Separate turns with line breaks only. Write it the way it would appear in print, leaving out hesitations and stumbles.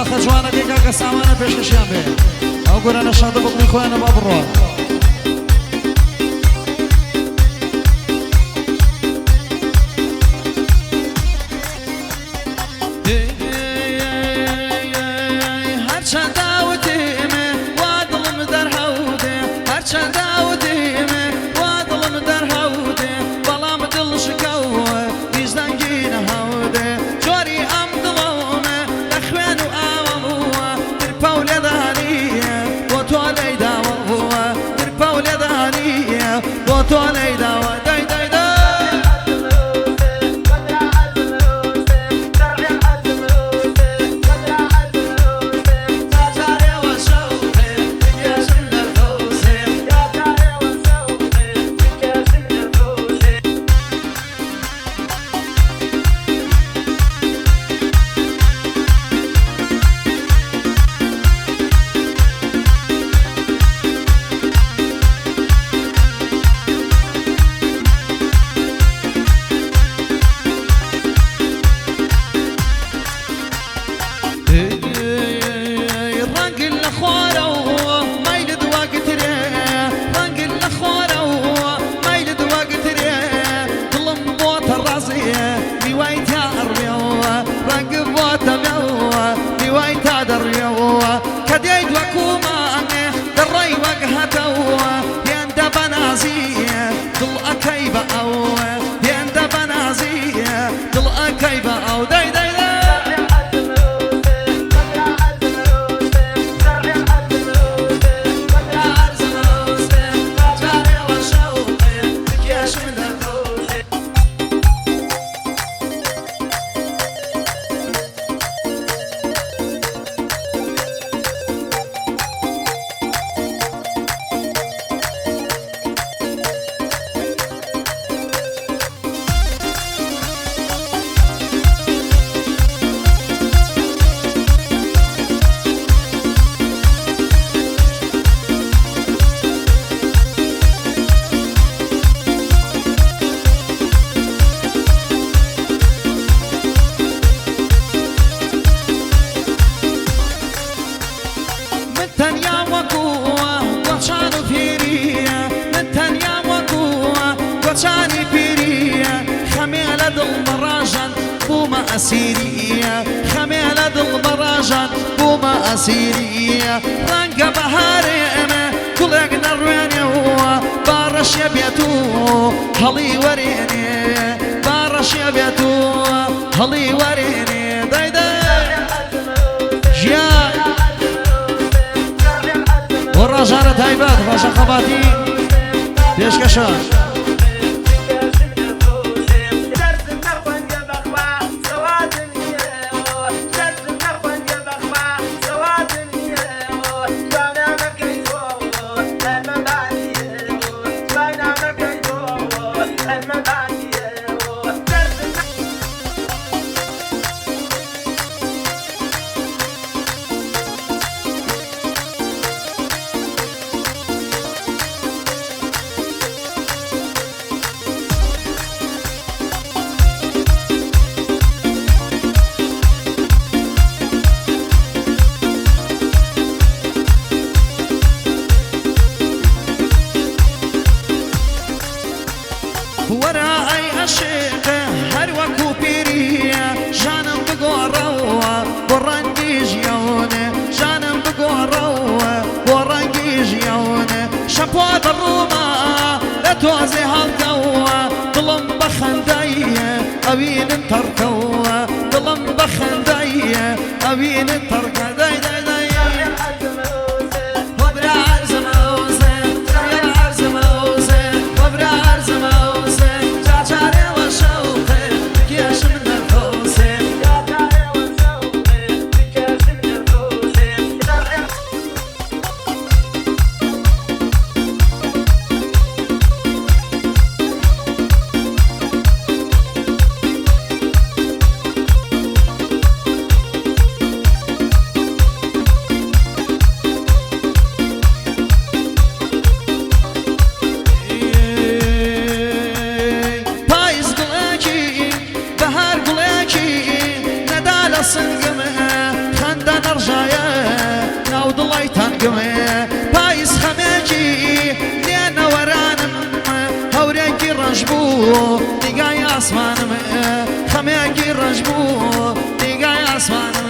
باخە جوانەکەی کاکە سامانە پێشکەشیان بێ ئەو گۆرانە شادە بڵی خۆیانە با بڕۆ
أسيرية خميلة البراجان بوما أسيرية رنق بهاريمة كل يقدر ويني هو بارش يبيتو هلي وريني بارش يبيتو هلي وريني داي داي جيان والرجالة هايبات رجا خباتي بيشكشان
وراي أشيق هروكو بيريا جانم بقوروا ورنجي جيونه جانم بقوروا ورنجي جيونه شبوا بالروما لا توزي هالكوا ظلم بخندية أبين تركوا ظلم بخندية أبين تركوا داي داي داي وبرا عرز موزة يا عرز موزة وبرا عرز موزة جاري وشوقي كيش من الفوزة جاري وشوقي كيش من الفوزة
ڕەنگم پاییز خەمێکی لێنەوەرانم هەورێکی ڕەش بوو دیگای ئاسمانم خەمێکی ڕەش بوو دیگای ئاسمانم